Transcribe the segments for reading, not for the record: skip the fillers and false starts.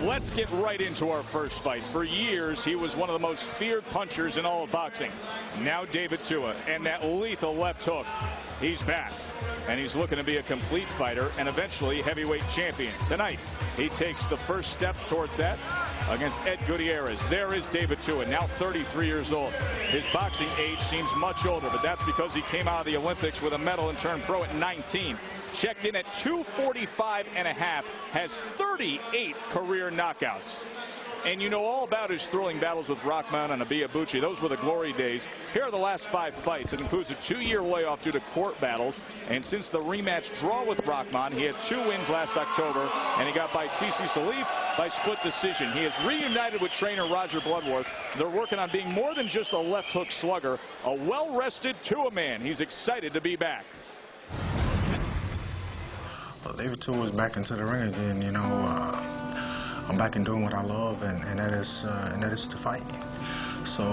Let's get right into our first fight. For years, he was one of the most feared punchers in all of boxing. Now David Tua, and that lethal left hook. He's back, and he's looking to be a complete fighter and eventually heavyweight champion. Tonight, he takes the first step towards that against Ed Gutierrez. There is David Tua, now 33 years old. His boxing age seems much older, but that's because he came out of the Olympics with a medal and turned pro at 19. Checked in at 245 and a half, has 38 career knockouts. And you know all about his thrilling battles with Rahman and Abiyabuchi. Those were the glory days. Here are the last 5 fights. It includes a 2-year layoff due to court battles. And since the rematch draw with Rahman, he had 2 wins last October, and he got by Sisi Salif by split decision. He is reunited with trainer Roger Bloodworth. They're working on being more than just a left hook slugger, a well-rested Tua man. He's excited to be back. Well, David Tua is back into the ring again. You know, I'm back in doing what I love, and that is to fight. So,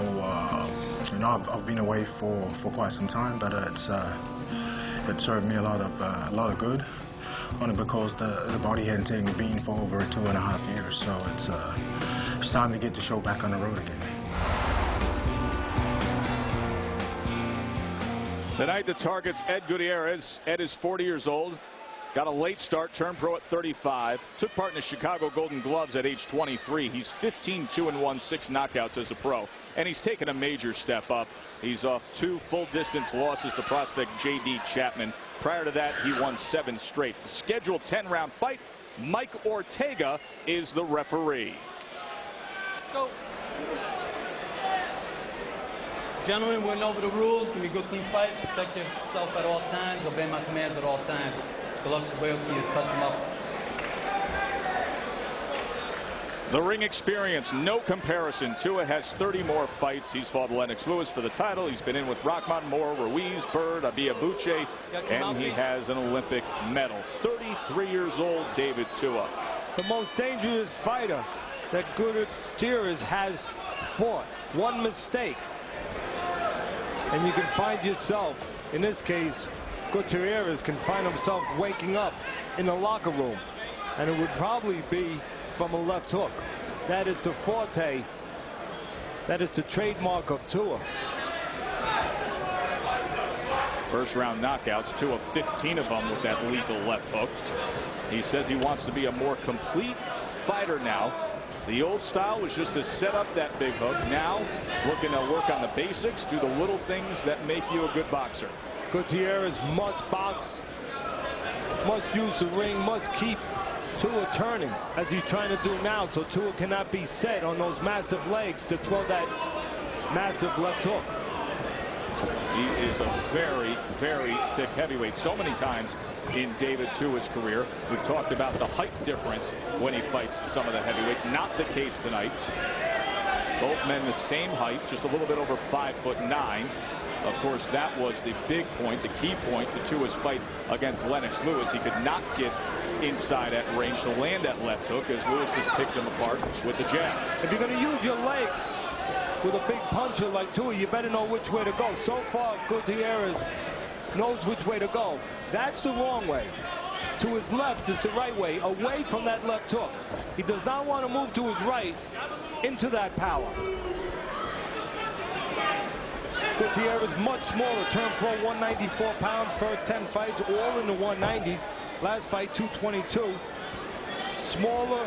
you know, I've been away for quite some time, but it served me a lot of good, only because the body hadn't taken the beating for over 2.5 years. So it's time to get the show back on the road again. Tonight the target's Ed Gutierrez. Ed is 40 years old. Got a late start, turned pro at 35. Took part in the Chicago Golden Gloves at age 23. He's 15-2-1, 6 knockouts as a pro. And he's taken a major step up. He's off 2 full-distance losses to prospect J.D. Chapman. Prior to that, he won 7 straight. The scheduled 10-round fight. Mike Ortega is the referee. Go. Gentlemen, we went over the rules. Give me a good, clean fight. Protect yourself at all times. Obey my commands at all times. Good luck to Wales. You touch him up. The ring experience, no comparison. Tua has 30 more fights. He's fought Lennox Lewis for the title. He's been in with Rahman, Moore, Ruiz, Bird, Abiyabuchi, and he has an Olympic medal. 33 years old, David Tua. The most dangerous fighter that Gutierrez has fought. One mistake, and you can find yourself, in this case, Gutierrez can find himself waking up in the locker room, and it would probably be from a left hook. That is the forte, that is the trademark of Tua. First round knockouts, Tua 15 of them with that lethal left hook. He says he wants to be a more complete fighter now. The old style was just to set up that big hook. Now looking to work on the basics, do the little things that make you a good boxer. Gutierrez must box, must use the ring, must keep Tua turning as he's trying to do now, so Tua cannot be set on those massive legs to throw that massive left hook. He is a very, very thick heavyweight. So many times in David Tua's career, we've talked about the height difference when he fights some of the heavyweights. Not the case tonight. Both men the same height, just a little bit over 5'9". Of course, that was the big point, the key point to Tua's fight against Lennox Lewis. He could not get inside at range to land that left hook as Lewis just picked him apart with the jab. If you're going to use your legs with a big puncher like Tua, you better know which way to go. So far, Gutierrez knows which way to go. That's the wrong way. To his left is the right way, away from that left hook. He does not want to move to his right into that power. Gutierrez much smaller, turned pro, 194 pounds, first 10 fights, all in the 190s. Last fight, 222. Smaller,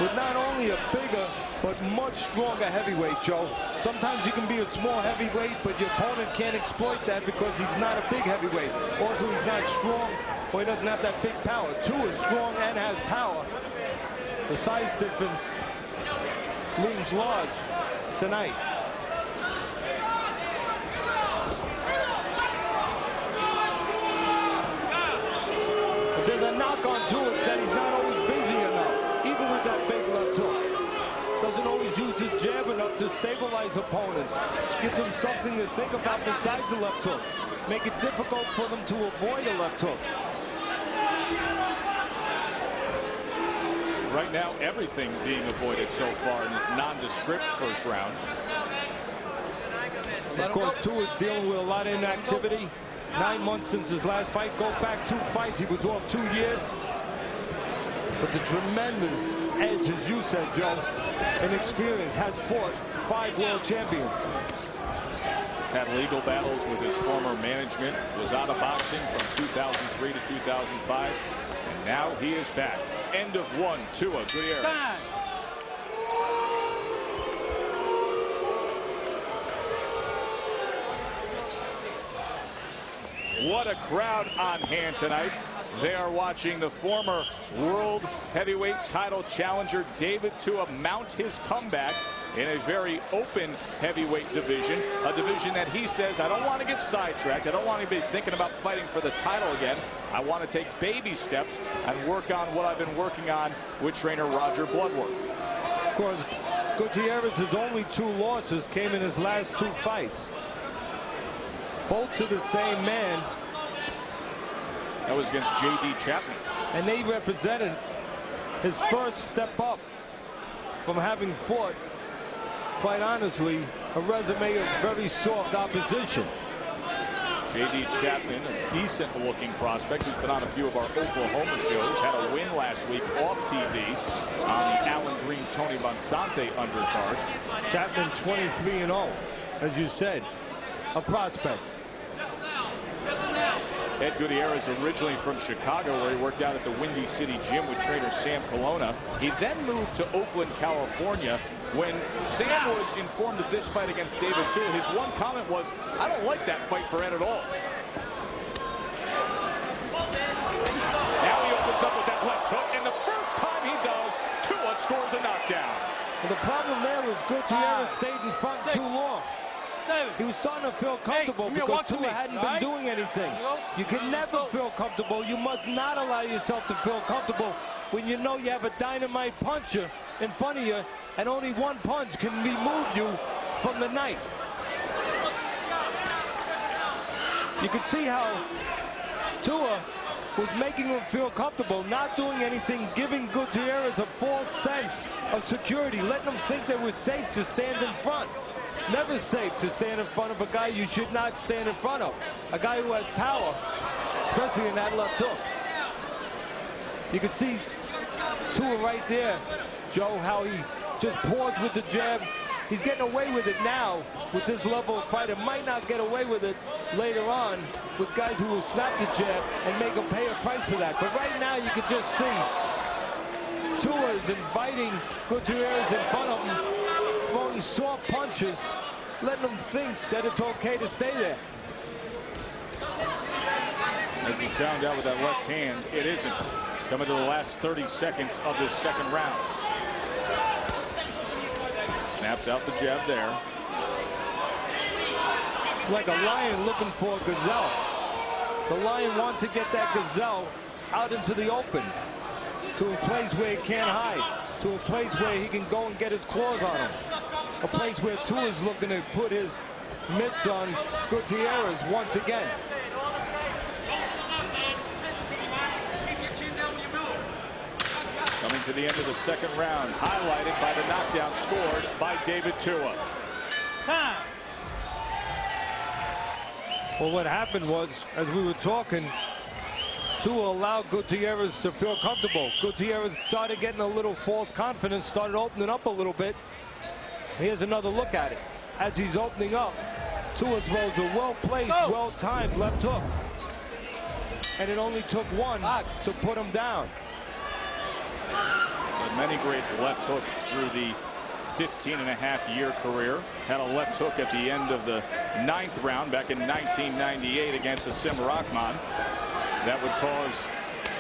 with not only a bigger, but much stronger heavyweight, Joe. Sometimes you can be a small heavyweight, but your opponent can't exploit that because he's not a big heavyweight. Also, he's not strong, or he doesn't have that big power. Tua is strong and has power. The size difference looms large tonight. There's a knock on Tua that he's not always busy enough, even with that big left hook. Doesn't always use his jab enough to stabilize opponents. Give them something to think about besides the left hook. Make it difficult for them to avoid a left hook. Right now, everything being avoided so far in this nondescript first round. Of course, Tua is dealing with a lot of inactivity. 9 months since his last fight. Go back 2 fights. He was off 2 years. But the tremendous edge, as you said, Joe, and experience, has fought 5 world champions. Had legal battles with his former management, was out of boxing from 2003 to 2005, and now he is back. End of 1, Tua Gutierrez. What a crowd on hand tonight. They are watching the former world heavyweight title challenger David Tua mount his comeback in a very open heavyweight division, a division that he says, I don't want to get sidetracked. I don't want to be thinking about fighting for the title again. I want to take baby steps and work on what I've been working on with trainer Roger Bloodworth. Of course, Gutierrez's only 2 losses came in his last 2 fights. Both to the same man. That was against J.D. Chapman. And they represented his first step up from having fought, quite honestly, a resume of very soft opposition. J.D. Chapman, a decent-looking prospect who's been on a few of our Oklahoma shows, had a win last week off TV on the Alan Green Tony Bonsante undercard. Chapman 23-0, as you said, a prospect. Ed Gutierrez, originally from Chicago, where he worked out at the Windy City Gym with trainer Sam Colonna. He then moved to Oakland, California. When Sam was informed of this fight against David Tua, his one comment was, I don't like that fight for Ed at all. Now he opens up with that left hook, and the first time he does, Tua scores a knockdown. And the problem there was Gutierrez stayed in front too long. He was starting to feel comfortable because Tua hadn't been doing anything. You can never feel comfortable. You must not allow yourself to feel comfortable when you know you have a dynamite puncher in front of you and only one punch can remove you from the night. You can see how Tua was making him feel comfortable, not doing anything, giving Gutierrez a false sense of security, letting him think they were safe to stand in front. Never safe to stand in front of a guy you should not stand in front of. A guy who has power, especially in that left hook. You can see Tua right there, Joe, how he just paused with the jab. He's getting away with it now with this level of fighter. Might not get away with it later on with guys who will snap the jab and make him pay a price for that. But right now you can just see Tua is inviting Gutierrez in front of him, throwing soft punches, letting them think that it's okay to stay there. As he found out with that left hand, it isn't. Coming to the last 30 seconds of this second round. Snaps out the jab there. Like a lion looking for a gazelle. The lion wants to get that gazelle out into the open, to a place where he can't hide, to a place where he can go and get his claws on him. A place where Tua is looking to put his mitts on Gutierrez once again. Coming to the end of the second round, highlighted by the knockdown scored by David Tua. Well, what happened was, as we were talking, Tua allowed Gutierrez to feel comfortable. Gutierrez started getting a little false confidence, started opening up a little bit. Here's another look at it. As he's opening up, Tua throws a well-placed, well-timed left hook. And it only took one to put him down. Had many great left hooks through the 15-and-a-half-year career. Had a left hook at the end of the 9th round back in 1998 against Asim Rahman. That would cause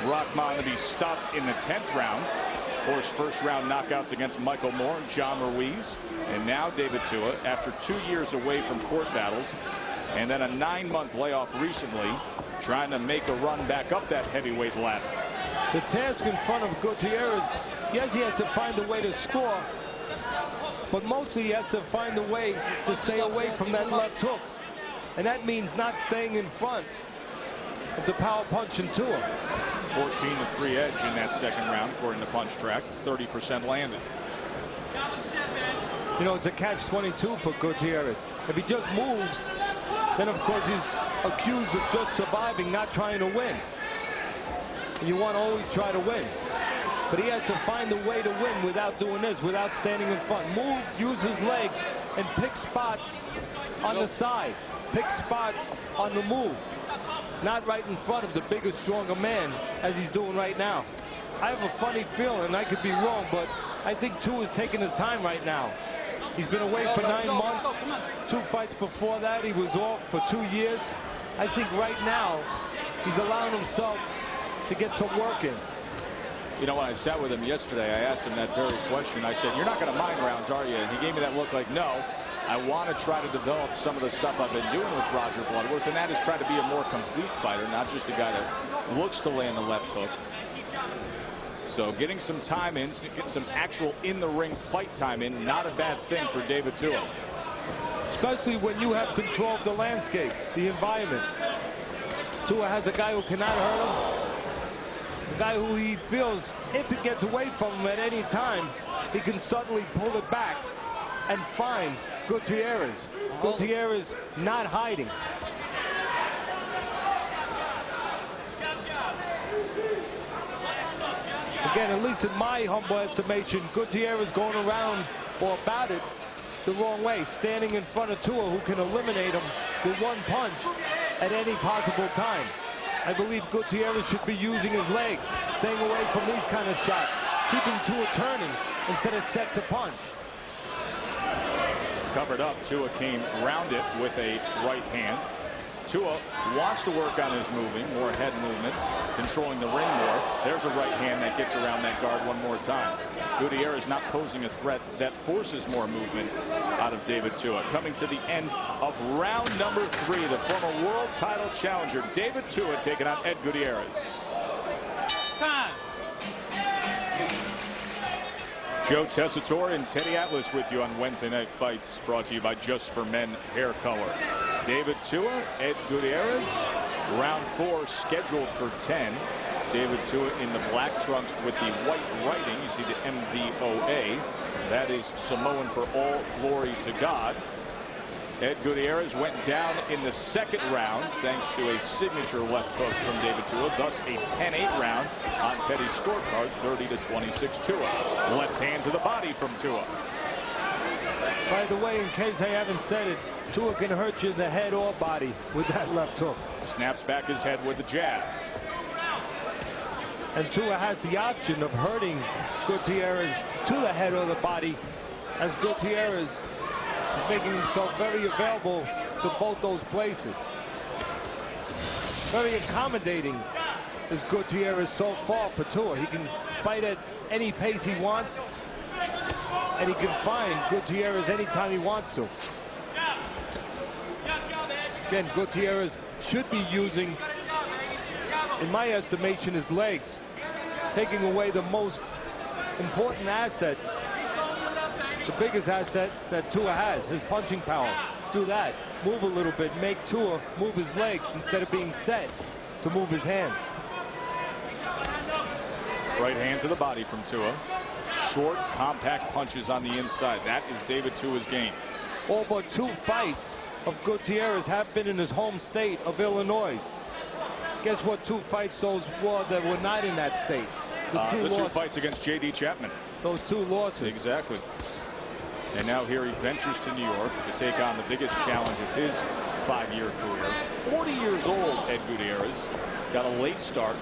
Rahman to be stopped in the 10th round. Of course, first-round knockouts against Michael Moore and John Ruiz. And now David Tua, after 2 years away from court battles, and then a 9-month layoff recently, trying to make a run back up that heavyweight ladder. The task in front of Gutierrez, yes, he has to find a way to score, but mostly he has to find a way to stay away from that left hook. And that means not staying in front of the power punch in Tua. 14-3 edge in that second round, according to Punch Track. 30% landed. You know, it's a catch-22 for Gutierrez. If he just moves, then of course he's accused of just surviving, not trying to win. And you want to always try to win. But he has to find a way to win without doing this, without standing in front. Move, use his legs, and pick spots on the side. Pick spots on the move. Not right in front of the bigger, stronger man, as he's doing right now. I have a funny feeling, I could be wrong, but I think Tua is taking his time right now. He's been away for 9 months. 2 fights before that, he was off for 2 years. I think right now, he's allowing himself to get some work in. You know, when I sat with him yesterday, I asked him that very question. I said, you're not going to mind rounds, are you? And he gave me that look like, no. I want to try to develop some of the stuff I've been doing with Roger Bloodworth, and that is try to be a more complete fighter, not just a guy that looks to land the left hook. So getting some time in, getting some actual in-the-ring fight time in, not a bad thing for David Tua. Especially when you have control of the landscape, the environment. Tua has a guy who cannot hurt him. A guy who he feels, if it gets away from him at any time, he can suddenly pull it back and find Gutierrez. Gutierrez not hiding. Again, at least in my humble estimation, Gutierrez going around or about it the wrong way, standing in front of Tua, who can eliminate him with one punch at any possible time. I believe Gutierrez should be using his legs, staying away from these kind of shots, keeping Tua turning instead of set to punch. Covered up, Tua came round it with a right hand. Tua wants to work on his moving, more head movement, controlling the ring more. There's a right hand that gets around that guard one more time. Gutierrez not posing a threat that forces more movement out of David Tua. Coming to the end of round number 3, the former world title challenger, David Tua, taking on Ed Gutierrez. Time. Joe Tessitore and Teddy Atlas with you on Wednesday Night Fights, brought to you by Just for Men Hair Color. David Tua, Ed Gutierrez, round 4 scheduled for 10. David Tua in the black trunks with the white writing. You see the MVOA. That is Samoan for all glory to God. Ed Gutierrez went down in the 2nd round thanks to a signature left hook from David Tua, thus a 10-8 round on Teddy's scorecard, 30-26 Tua. Left hand to the body from Tua. By the way, in case I haven't said it, Tua can hurt you in the head or body with that left hook. Snaps back his head with the jab. And Tua has the option of hurting Gutierrez to the head or the body, as Gutierrez is making himself very available to both those places. Very accommodating is Gutierrez so far for Tua. He can fight at any pace he wants, and he can find Gutierrez anytime he wants to. Again, Gutierrez should be using, in my estimation, his legs, taking away the most important asset, the biggest asset that Tua has, his punching power. Do that, move a little bit, make Tua move his legs instead of being set to move his hands. Right hand to the body from Tua. Short, compact punches on the inside. That is David Tua's game. All but 2 fights of Gutierrez have been in his home state of Illinois. Guess what 2 fights those were that were not in that state? The 2 fights against J.D. Chapman. Those 2 losses. Exactly. And now here he ventures to New York to take on the biggest challenge of his 5-year career. 40 years old, Ed Gutierrez. Got a late start.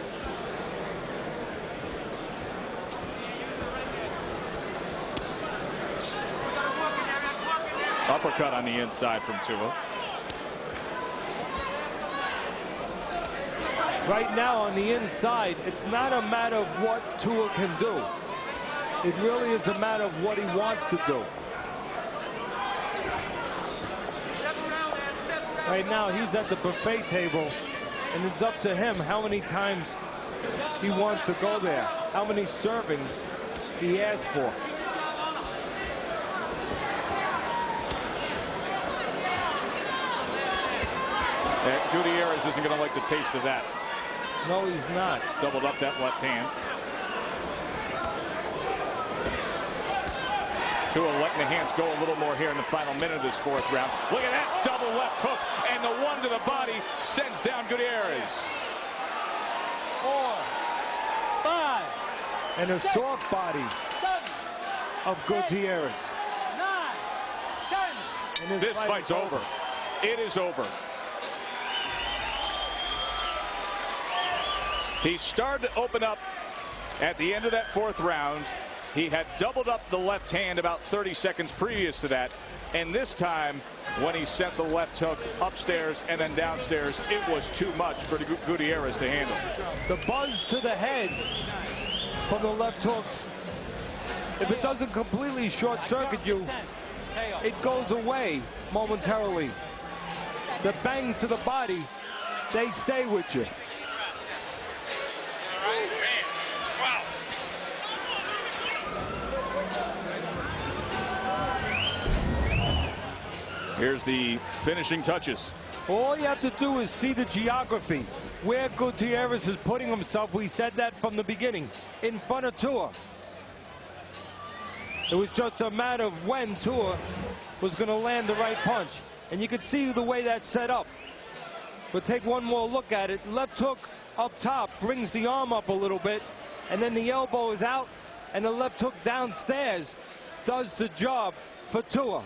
Uppercut on the inside from Tua. Right now on the inside, it's not a matter of what Tua can do. It really is a matter of what he wants to do. Right now he's at the buffet table, and it's up to him how many times he wants to go there, how many servings he asks for. Gutierrez isn't going to like the taste of that. No, he's not. Doubled up that left hand. Tua letting the hands go a little more here in the final minute of this 4th round. Look at that double left hook, and the one to the body sends down Gutierrez. 4, 5, And a soft body of Gutierrez. And This fight's over. It is over. He started to open up at the end of that fourth round. He had doubled up the left hand about 30 seconds previous to that. And this time, when he sent the left hook upstairs and then downstairs, it was too much for Gutierrez to handle. The buzz to the head from the left hooks, if it doesn't completely short circuit you, it goes away momentarily. The bangs to the body, they stay with you. Here's the finishing touches. All you have to do is see the geography, where Gutierrez is putting himself. We said that from the beginning, in front of Tua. It was just a matter of when Tua was going to land the right punch. And you can see the way that's set up. But take one more look at it. Left hook up top brings the arm up a little bit, and then the elbow is out, and the left hook downstairs does the job for Tua.